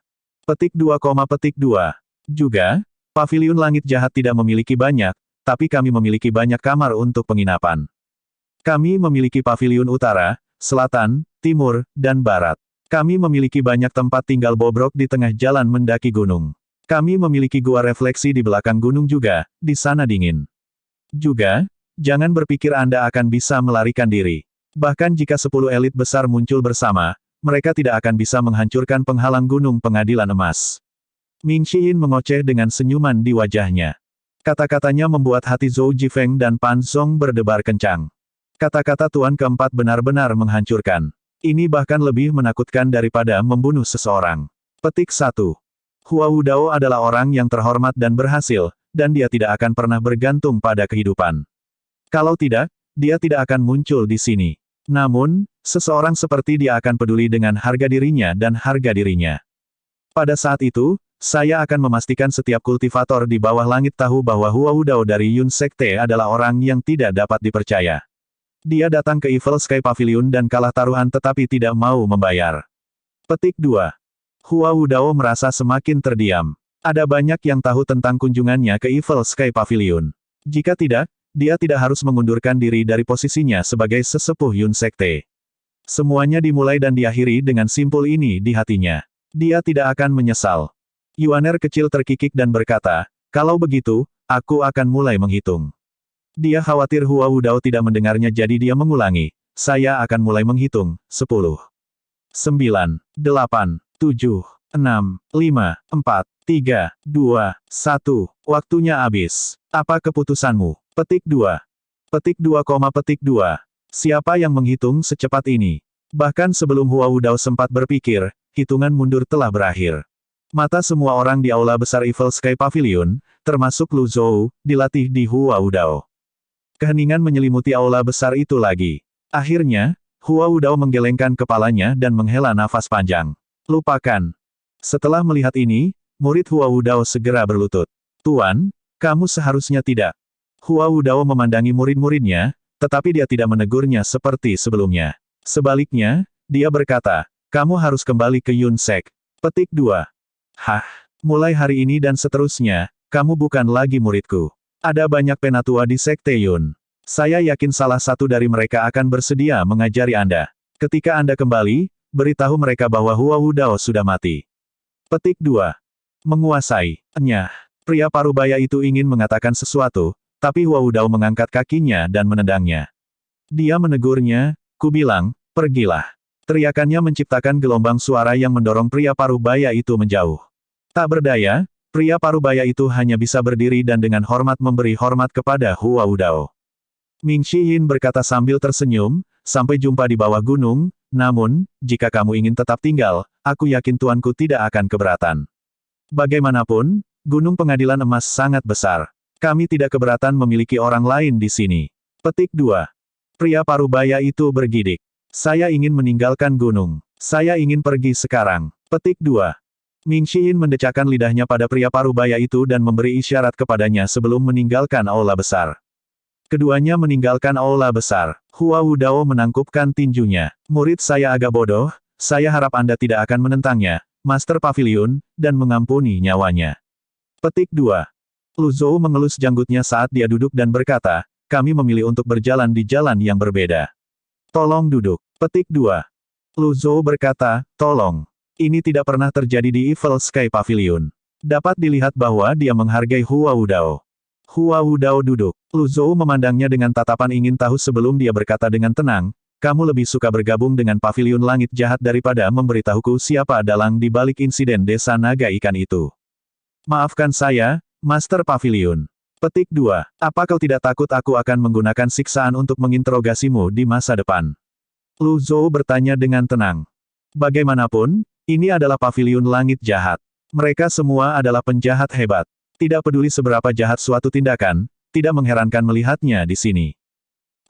Petik 2, petik 2. Juga, Pavilion Langit Jahat tidak memiliki banyak, tapi kami memiliki banyak kamar untuk penginapan. Kami memiliki Pavilion Utara, Selatan, Timur, dan Barat. Kami memiliki banyak tempat tinggal bobrok di tengah jalan mendaki gunung. Kami memiliki gua refleksi di belakang gunung juga, di sana dingin. Juga, jangan berpikir Anda akan bisa melarikan diri. Bahkan jika 10 elit besar muncul bersama, mereka tidak akan bisa menghancurkan penghalang gunung pengadilan emas. Ming Shiyin mengoceh dengan senyuman di wajahnya. Kata-katanya membuat hati Zhou Jifeng dan Pan Zong berdebar kencang. Kata-kata Tuan keempat benar-benar menghancurkan. Ini bahkan lebih menakutkan daripada membunuh seseorang. Petik 1. Hua Wudao adalah orang yang terhormat dan berhasil, dan dia tidak akan pernah bergantung pada kehidupan. Kalau tidak, dia tidak akan muncul di sini. Namun, Seseorang seperti dia akan peduli dengan harga dirinya dan harga dirinya. Pada saat itu, saya akan memastikan setiap kultivator di bawah langit tahu bahwa Hua Wudao dari Yun Sekte adalah orang yang tidak dapat dipercaya. Dia datang ke Evil Sky Pavilion dan kalah taruhan tetapi tidak mau membayar. Petik 2. Hua Wudao merasa semakin terdiam. Ada banyak yang tahu tentang kunjungannya ke Evil Sky Pavilion. Jika tidak, dia tidak harus mengundurkan diri dari posisinya sebagai sesepuh Yun Sekte. Semuanya dimulai dan diakhiri dengan simpul ini di hatinya. Dia tidak akan menyesal. Yuaner kecil terkikik dan berkata, kalau begitu, aku akan mulai menghitung. Dia khawatir Hua Wudao tidak mendengarnya jadi dia mengulangi. Saya akan mulai menghitung, 10. 9, 8, 7, 6, 5, 4, 3, 2, 1. Waktunya habis. Apa keputusanmu? Petik 2. Petik 2, petik 2. Siapa yang menghitung secepat ini? Bahkan sebelum Hua Wudao sempat berpikir, hitungan mundur telah berakhir. Mata semua orang di aula besar Evil Sky Pavilion, termasuk Lu Zhou, dilatih di Hua Wudao. Keheningan menyelimuti aula besar itu lagi. Akhirnya, Hua Wudao menggelengkan kepalanya dan menghela nafas panjang. Lupakan. Setelah melihat ini, murid Hua Wudao segera berlutut. Tuan, kamu seharusnya tidak. Hua Wudao memandangi murid-muridnya, tetapi dia tidak menegurnya seperti sebelumnya. Sebaliknya, dia berkata, kamu harus kembali ke Yun Sek. Petik 2. Hah, mulai hari ini dan seterusnya, kamu bukan lagi muridku. Ada banyak penatua di Sekte Yun. Saya yakin salah satu dari mereka akan bersedia mengajari Anda. Ketika Anda kembali, beritahu mereka bahwa Hua Wudao sudah mati. Petik 2. Menguasai. Nyah. Pria parubaya itu ingin mengatakan sesuatu, tapi Hua Wudao mengangkat kakinya dan menendangnya. Dia menegurnya, kubilang, pergilah. Teriakannya menciptakan gelombang suara yang mendorong pria parubaya itu menjauh. Tak berdaya, pria parubaya itu hanya bisa berdiri dan dengan hormat memberi hormat kepada Hua Wudao. Ming Shiyin berkata sambil tersenyum, sampai jumpa di bawah gunung, namun, jika kamu ingin tetap tinggal, aku yakin tuanku tidak akan keberatan. Bagaimanapun, Gunung Pengadilan Emas sangat besar. Kami tidak keberatan memiliki orang lain di sini. Petik 2. Pria parubaya itu bergidik. Saya ingin meninggalkan gunung. Saya ingin pergi sekarang. Petik 2. Ming Shiyin mendecakkan lidahnya pada pria parubaya itu dan memberi isyarat kepadanya sebelum meninggalkan aula besar. Keduanya meninggalkan aula besar. Hua Wudao menangkupkan tinjunya. Murid saya agak bodoh, saya harap Anda tidak akan menentangnya, Master Pavilion, dan mengampuni nyawanya. Petik 2. Lu Zhou mengelus janggutnya saat dia duduk dan berkata, kami memilih untuk berjalan di jalan yang berbeda. Tolong duduk. Petik 2. Lu Zhou berkata, tolong. Ini tidak pernah terjadi di Evil Sky Pavilion. Dapat dilihat bahwa dia menghargai Hua Wudao. Hua Wudao duduk. Lu Zhou memandangnya dengan tatapan ingin tahu sebelum dia berkata dengan tenang, kamu lebih suka bergabung dengan Pavilion Langit Jahat daripada memberitahuku siapa dalang di balik insiden desa naga ikan itu. Maafkan saya, Master Pavilion. Petik 2. Apa kau tidak takut aku akan menggunakan siksaan untuk menginterogasimu di masa depan? Lu Zhou bertanya dengan tenang. Bagaimanapun, ini adalah Pavilion Langit Jahat. Mereka semua adalah penjahat hebat. Tidak peduli seberapa jahat suatu tindakan, tidak mengherankan melihatnya di sini.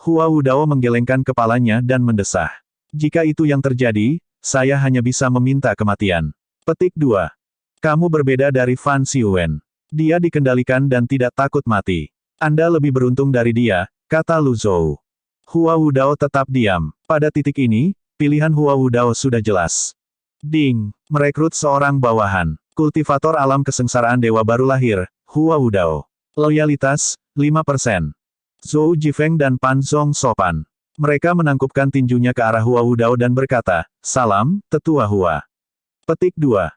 Hua Wudao menggelengkan kepalanya dan mendesah. Jika itu yang terjadi, saya hanya bisa meminta kematian. Petik 2. Kamu berbeda dari Fan Xiuwen. Dia dikendalikan dan tidak takut mati. Anda lebih beruntung dari dia, kata Lu Zhou. Hua Wudao tetap diam. Pada titik ini, pilihan Hua Wudao sudah jelas. Ding, merekrut seorang bawahan. Kultivator alam kesengsaraan dewa baru lahir, Hua Wudao. Loyalitas, 5%. Zhou Jifeng dan Pan Zong sopan. Mereka menangkupkan tinjunya ke arah Hua Wudao dan berkata, salam, tetua Hua. Petik 2.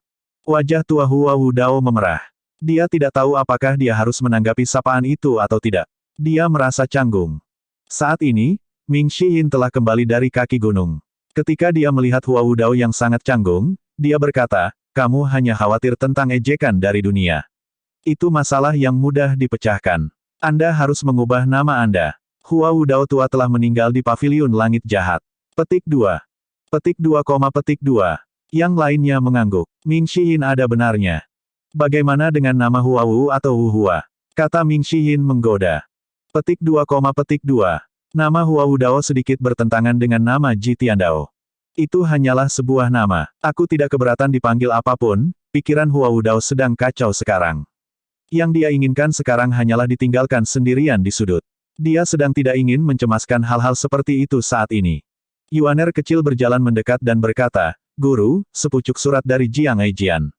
Wajah tua Hua Wudao memerah. Dia tidak tahu apakah dia harus menanggapi sapaan itu atau tidak. Dia merasa canggung. Saat ini, Ming Shiyin telah kembali dari kaki gunung. Ketika dia melihat Hua Wudao yang sangat canggung, dia berkata, kamu hanya khawatir tentang ejekan dari dunia. Itu masalah yang mudah dipecahkan. Anda harus mengubah nama Anda. Hua Wudao tua telah meninggal di Pavilion Langit Jahat. Petik 2. Petik 2, petik 2. Yang lainnya mengangguk. Ming Shiyin ada benarnya. Bagaimana dengan nama Hua Wu atau Wu Hua? Kata Ming Shiyin menggoda. Petik 2, petik 2. Nama Hua Wudao sedikit bertentangan dengan nama Ji Tiandao. Itu hanyalah sebuah nama. Aku tidak keberatan dipanggil apapun, pikiran Hua Wudao sedang kacau sekarang. Yang dia inginkan sekarang hanyalah ditinggalkan sendirian di sudut. Dia sedang tidak ingin mencemaskan hal-hal seperti itu saat ini. Yuaner kecil berjalan mendekat dan berkata, Guru, sepucuk surat dari Jiang Eijian.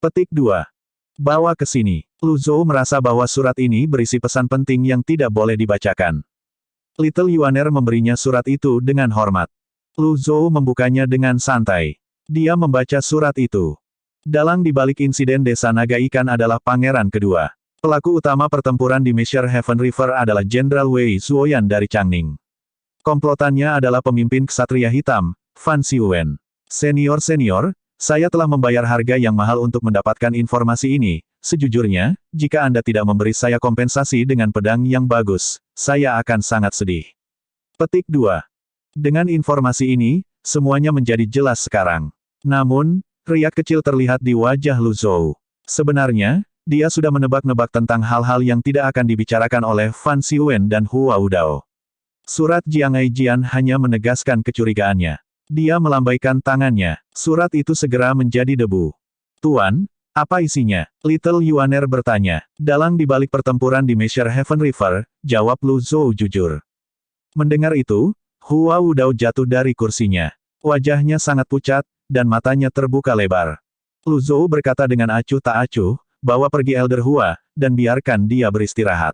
Petik 2. Bawa ke sini. Lu Zhou merasa bahwa surat ini berisi pesan penting yang tidak boleh dibacakan. Little Yuaner memberinya surat itu dengan hormat. Lu Zhou membukanya dengan santai. Dia membaca surat itu. Dalang di balik insiden desa naga ikan adalah pangeran kedua. Pelaku utama pertempuran di Measure Heaven River adalah Jenderal Wei Zuoyan dari Changning. Komplotannya adalah pemimpin ksatria hitam, Fan Xiuwen. Senior, saya telah membayar harga yang mahal untuk mendapatkan informasi ini. Sejujurnya, jika Anda tidak memberi saya kompensasi dengan pedang yang bagus, saya akan sangat sedih. Petik 2. Dengan informasi ini, semuanya menjadi jelas sekarang. Namun, riak kecil terlihat di wajah Lu Zhou. Sebenarnya, dia sudah menebak-nebak tentang hal-hal yang tidak akan dibicarakan oleh Fan Xiuwen dan Hua Wudao. Surat Jiang Eijian hanya menegaskan kecurigaannya. Dia melambaikan tangannya. Surat itu segera menjadi debu. Tuan, apa isinya? Little Yuaner bertanya. Dalang di balik pertempuran di Measure Heaven River, jawab Lu Zhou jujur. Mendengar itu, Hua Wudao jatuh dari kursinya. Wajahnya sangat pucat, dan matanya terbuka lebar. Lu Zhou berkata dengan acuh tak acuh, bawa pergi Elder Hua, dan biarkan dia beristirahat.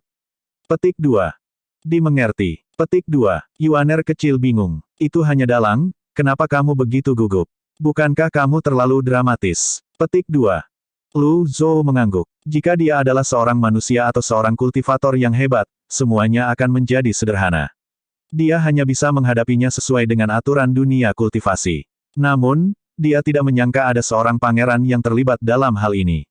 Petik 2. Dimengerti. Petik 2. Yuaner kecil bingung. Itu hanya dalang, kenapa kamu begitu gugup? Bukankah kamu terlalu dramatis? Petik 2. Lu Zhou mengangguk. Jika dia adalah seorang manusia atau seorang kultivator yang hebat, semuanya akan menjadi sederhana. Dia hanya bisa menghadapinya sesuai dengan aturan dunia kultivasi. Namun, dia tidak menyangka ada seorang pangeran yang terlibat dalam hal ini.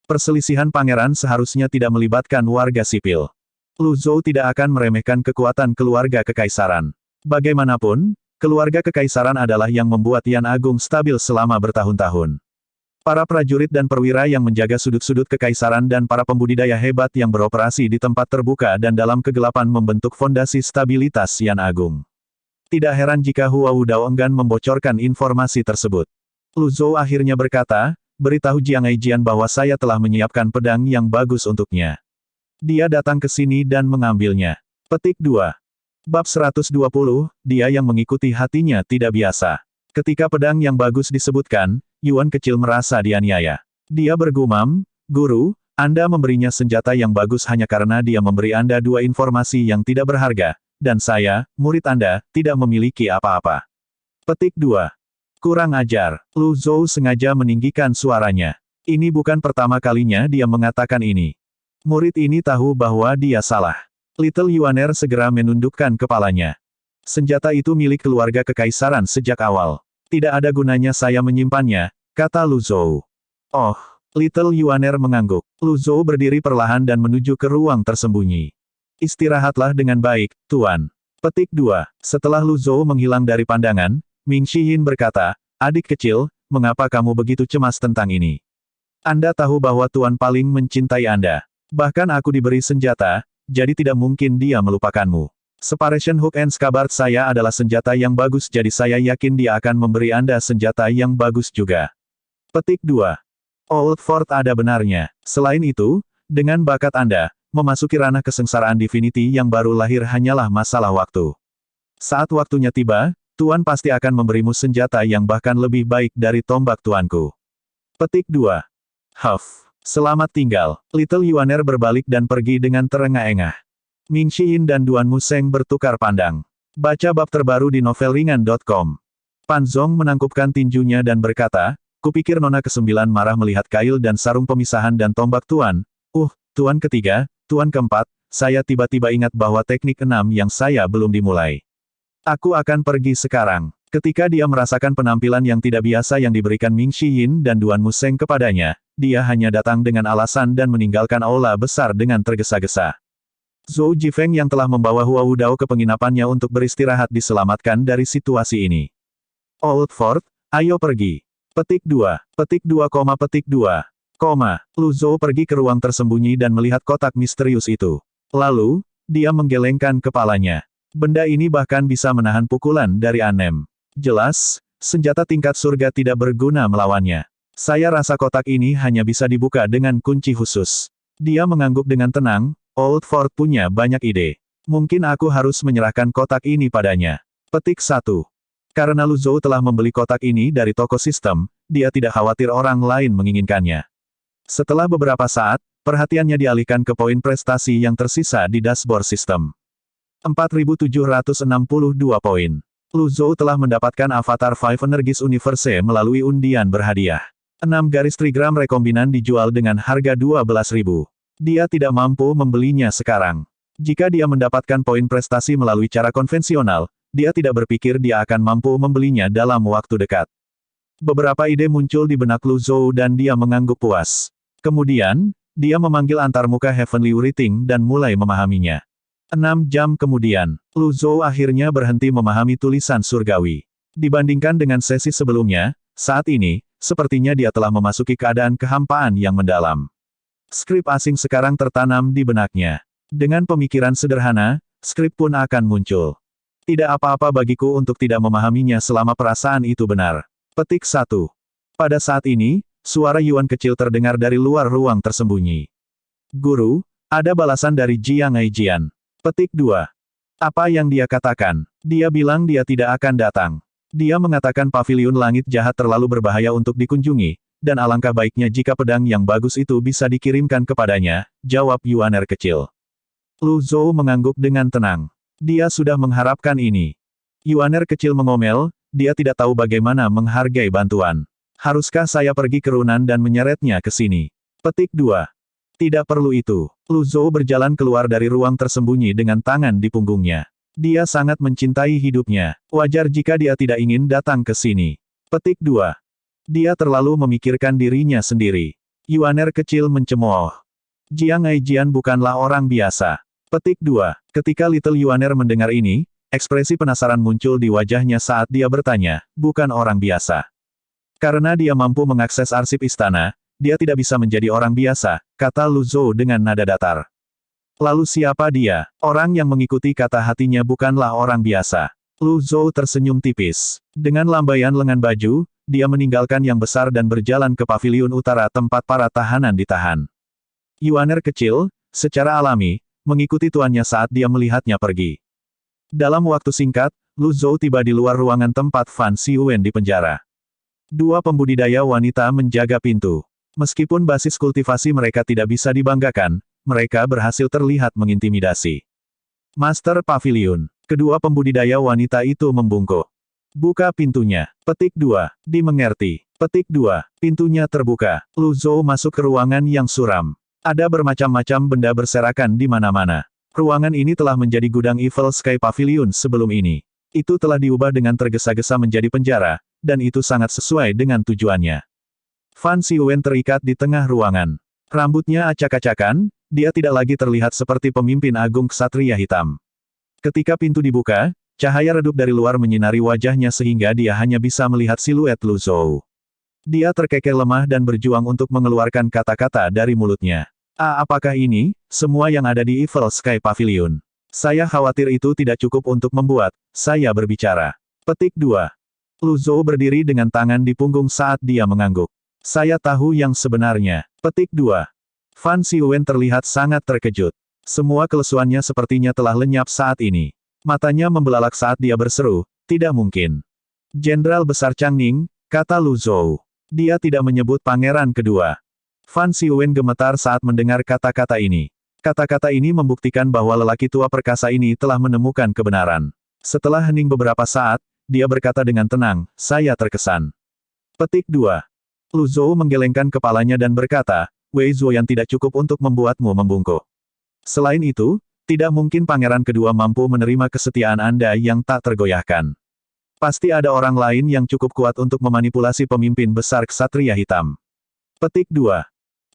Perselisihan pangeran seharusnya tidak melibatkan warga sipil. Lu Zhou tidak akan meremehkan kekuatan keluarga kekaisaran. Bagaimanapun, keluarga kekaisaran adalah yang membuat Yan Agung stabil selama bertahun-tahun. Para prajurit dan perwira yang menjaga sudut-sudut kekaisaran dan para pembudidaya hebat yang beroperasi di tempat terbuka dan dalam kegelapan membentuk fondasi stabilitas Yan Agung. Tidak heran jika Hua Wudao enggan membocorkan informasi tersebut. Lu Zhou akhirnya berkata, beritahu Jiang Eijian bahwa saya telah menyiapkan pedang yang bagus untuknya. Dia datang ke sini dan mengambilnya. Petik 2. Bab 120, dia yang mengikuti hatinya tidak biasa. Ketika pedang yang bagus disebutkan, Yuan kecil merasa dianiaya. Dia bergumam, Guru, Anda memberinya senjata yang bagus hanya karena dia memberi Anda dua informasi yang tidak berharga, dan saya, murid Anda, tidak memiliki apa-apa. Petik 2. Kurang ajar. Lu Zhou sengaja meninggikan suaranya. Ini bukan pertama kalinya dia mengatakan ini. Murid ini tahu bahwa dia salah. Little Yuaner segera menundukkan kepalanya. Senjata itu milik keluarga kekaisaran sejak awal. Tidak ada gunanya saya menyimpannya, kata Lu Zhou. Oh, Little Yuaner mengangguk. Lu Zhou berdiri perlahan dan menuju ke ruang tersembunyi. Istirahatlah dengan baik, Tuan. Petik 2. Setelah Lu Zhou menghilang dari pandangan, Ming Shiyin berkata, adik kecil, mengapa kamu begitu cemas tentang ini? Anda tahu bahwa Tuan paling mencintai Anda. Bahkan aku diberi senjata, jadi tidak mungkin dia melupakanmu. Separation Hook and Scabbard saya adalah senjata yang bagus jadi saya yakin dia akan memberi Anda senjata yang bagus juga. Petik 2. Old Fort ada benarnya. Selain itu, dengan bakat Anda, memasuki ranah kesengsaraan Divinity yang baru lahir hanyalah masalah waktu. Saat waktunya tiba, Tuan pasti akan memberimu senjata yang bahkan lebih baik dari tombak tuanku. Petik 2. Huff. Selamat tinggal. Little Yuaner berbalik dan pergi dengan terengah-engah. Ming Shiyin dan Duan Museng bertukar pandang. Baca bab terbaru di novelringan.com. Pan Zong menangkupkan tinjunya dan berkata, kupikir Nona ke-9 marah melihat kail dan sarung pemisahan dan tombak Tuan. Tuan ketiga, Tuan keempat, saya tiba-tiba ingat bahwa teknik 6 yang saya belum dimulai. Aku akan pergi sekarang. Ketika dia merasakan penampilan yang tidak biasa yang diberikan Ming Shiyin dan Duan Museng kepadanya, dia hanya datang dengan alasan dan meninggalkan aula besar dengan tergesa-gesa. Zhou Jifeng yang telah membawa Hua Wudao ke penginapannya untuk beristirahat diselamatkan dari situasi ini. Old Fort, ayo pergi. Petik 2. Petik 2, petik 2. Lu Zhou pergi ke ruang tersembunyi dan melihat kotak misterius itu. Lalu, dia menggelengkan kepalanya. Benda ini bahkan bisa menahan pukulan dari Anem. Jelas, senjata tingkat surga tidak berguna melawannya. Saya rasa kotak ini hanya bisa dibuka dengan kunci khusus. Dia mengangguk dengan tenang, Old Ford punya banyak ide. Mungkin aku harus menyerahkan kotak ini padanya. Petik 1. Karena Lu Zhou telah membeli kotak ini dari toko sistem, dia tidak khawatir orang lain menginginkannya. Setelah beberapa saat, perhatiannya dialihkan ke poin prestasi yang tersisa di dashboard sistem. 4.762 poin. Lu Zhou telah mendapatkan avatar Five Energies Universe melalui undian berhadiah. 6 garis trigram rekombinan dijual dengan harga 12.000. Dia tidak mampu membelinya sekarang. Jika dia mendapatkan poin prestasi melalui cara konvensional, dia tidak berpikir dia akan mampu membelinya dalam waktu dekat. Beberapa ide muncul di benak Lu Zhou dan dia mengangguk puas. Kemudian, dia memanggil antarmuka Heavenly Writing dan mulai memahaminya. 6 jam kemudian, Lu Zhou akhirnya berhenti memahami tulisan surgawi. Dibandingkan dengan sesi sebelumnya, saat ini, sepertinya dia telah memasuki keadaan kehampaan yang mendalam. Skrip asing sekarang tertanam di benaknya. Dengan pemikiran sederhana, skrip pun akan muncul. Tidak apa-apa bagiku untuk tidak memahaminya selama perasaan itu benar. Petik 1. Pada saat ini, suara Yuan kecil terdengar dari luar ruang tersembunyi. Guru, ada balasan dari Jiang Aijian. Petik 2. Apa yang dia katakan? Dia bilang dia tidak akan datang. Dia mengatakan paviliun langit jahat terlalu berbahaya untuk dikunjungi, dan alangkah baiknya jika pedang yang bagus itu bisa dikirimkan kepadanya, jawab Yuaner kecil. Lu Zhou mengangguk dengan tenang. Dia sudah mengharapkan ini. Yuaner kecil mengomel, dia tidak tahu bagaimana menghargai bantuan. Haruskah saya pergi ke Runan dan menyeretnya ke sini? Petik 2. Tidak perlu itu. Lu Zhou berjalan keluar dari ruang tersembunyi dengan tangan di punggungnya. Dia sangat mencintai hidupnya. Wajar jika dia tidak ingin datang ke sini. Petik 2. Dia terlalu memikirkan dirinya sendiri. Yuaner kecil mencemooh. Jiang Aijian bukanlah orang biasa. Petik 2. Ketika Little Yuaner mendengar ini, ekspresi penasaran muncul di wajahnya saat dia bertanya, bukan orang biasa. Karena dia mampu mengakses arsip istana, dia tidak bisa menjadi orang biasa, kata Lu Zhou dengan nada datar. Lalu siapa dia? Orang yang mengikuti kata hatinya bukanlah orang biasa. Lu Zhou tersenyum tipis. Dengan lambaian lengan baju, dia meninggalkan yang besar dan berjalan ke paviliun utara tempat para tahanan ditahan. Yuaner kecil, secara alami, mengikuti tuannya saat dia melihatnya pergi. Dalam waktu singkat, Lu Zhou tiba di luar ruangan tempat Fan Xiwen di penjara. 2 pembudidaya wanita menjaga pintu. Meskipun basis kultivasi mereka tidak bisa dibanggakan, mereka berhasil terlihat mengintimidasi. Master Pavilion. Kedua pembudidaya wanita itu membungkuk. Buka pintunya. Petik 2. Dimengerti. Petik 2. Pintunya terbuka. Lu Zhou masuk ke ruangan yang suram. Ada bermacam-macam benda berserakan di mana-mana. Ruangan ini telah menjadi gudang Evil Sky Pavilion sebelum ini. Itu telah diubah dengan tergesa-gesa menjadi penjara, dan itu sangat sesuai dengan tujuannya. Fan Xiwen terikat di tengah ruangan. Rambutnya acak-acakan, dia tidak lagi terlihat seperti pemimpin agung ksatria hitam. Ketika pintu dibuka, cahaya redup dari luar menyinari wajahnya sehingga dia hanya bisa melihat siluet Lu Zhou. Dia terkekeh lemah dan berjuang untuk mengeluarkan kata-kata dari mulutnya. Apakah ini, semua yang ada di Evil Sky Pavilion? Saya khawatir itu tidak cukup untuk membuat saya berbicara. Petik 2. Lu Zhou berdiri dengan tangan di punggung saat dia mengangguk. Saya tahu yang sebenarnya. Petik 2. Fan Xiwen terlihat sangat terkejut. Semua kelesuannya sepertinya telah lenyap saat ini. Matanya membelalak saat dia berseru, tidak mungkin. Jenderal Besar Changning, kata Lu Zhou. Dia tidak menyebut pangeran kedua. Fan Xiwen gemetar saat mendengar kata-kata ini. Kata-kata ini membuktikan bahwa lelaki tua perkasa ini telah menemukan kebenaran. Setelah hening beberapa saat, dia berkata dengan tenang, saya terkesan. Petik 2. Lu Zhou menggelengkan kepalanya dan berkata, Wei Zuoyan tidak cukup untuk membuatmu membungkuk. Selain itu, tidak mungkin pangeran kedua mampu menerima kesetiaan Anda yang tak tergoyahkan. Pasti ada orang lain yang cukup kuat untuk memanipulasi pemimpin besar ksatria hitam. Petik 2.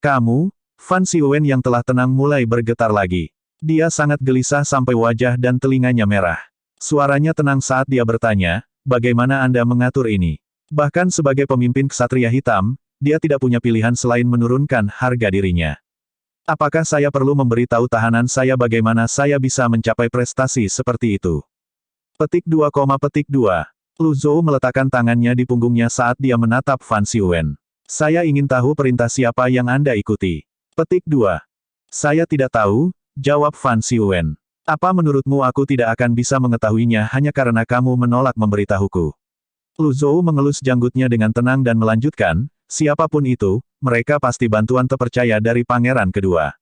Kamu, Fan Xiwen yang telah tenang mulai bergetar lagi. Dia sangat gelisah sampai wajah dan telinganya merah. Suaranya tenang saat dia bertanya, bagaimana Anda mengatur ini? Bahkan sebagai pemimpin ksatria hitam, dia tidak punya pilihan selain menurunkan harga dirinya. Apakah saya perlu memberitahu tahanan saya bagaimana saya bisa mencapai prestasi seperti itu? Petik 2, petik 2. Lu Zhou meletakkan tangannya di punggungnya saat dia menatap Fan Xiwen. Saya ingin tahu perintah siapa yang Anda ikuti. Petik 2. Saya tidak tahu, jawab Fan Xiwen. Apa menurutmu aku tidak akan bisa mengetahuinya hanya karena kamu menolak memberitahuku? Lu Zhou mengelus janggutnya dengan tenang dan melanjutkan, siapapun itu, mereka pasti bantuan terpercaya dari pangeran kedua.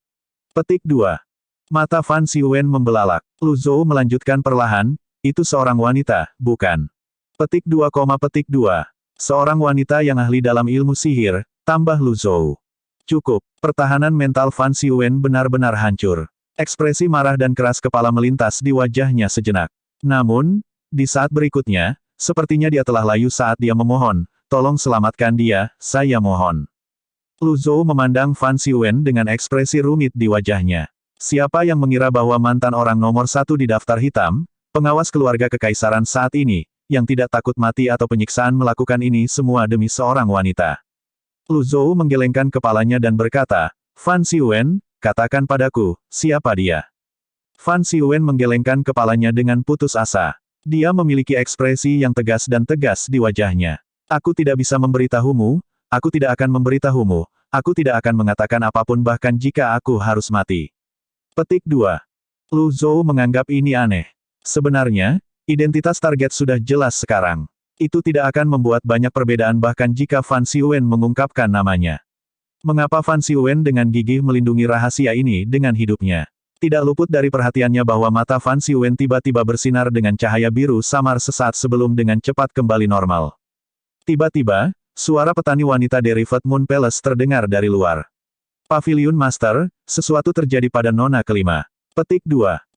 Petik 2. Mata Fan Xiwen membelalak. Lu Zhou melanjutkan perlahan, itu seorang wanita, bukan? Petik 2, petik 2. Seorang wanita yang ahli dalam ilmu sihir, tambah Lu Zhou. Cukup, pertahanan mental Fan Xiwen benar-benar hancur. Ekspresi marah dan keras kepala melintas di wajahnya sejenak. Namun, di saat berikutnya, sepertinya dia telah layu saat dia memohon, tolong selamatkan dia, saya mohon. Lu Zhou memandang Fan Xiwen dengan ekspresi rumit di wajahnya. Siapa yang mengira bahwa mantan orang nomor 1 di daftar hitam, pengawas keluarga kekaisaran saat ini, yang tidak takut mati atau penyiksaan melakukan ini semua demi seorang wanita. Lu Zhou menggelengkan kepalanya dan berkata, Fan Xiwen, katakan padaku, siapa dia? Fan Xiwen menggelengkan kepalanya dengan putus asa. Dia memiliki ekspresi yang tegas dan tegas di wajahnya. Aku tidak bisa memberitahumu, aku tidak akan memberitahumu, aku tidak akan mengatakan apapun bahkan jika aku harus mati. Petik 2. Lu Zhou menganggap ini aneh. Sebenarnya, identitas target sudah jelas sekarang. Itu tidak akan membuat banyak perbedaan bahkan jika Fan Xiwen mengungkapkan namanya. Mengapa Fan Xiwen dengan gigih melindungi rahasia ini dengan hidupnya? Tidak luput dari perhatiannya bahwa mata Fan Xiwen tiba-tiba bersinar dengan cahaya biru samar sesaat sebelum dengan cepat kembali normal. Tiba-tiba, suara petani wanita dari Fat Moon Palace terdengar dari luar. Paviliun Master, sesuatu terjadi pada nona kelima. Petik 2.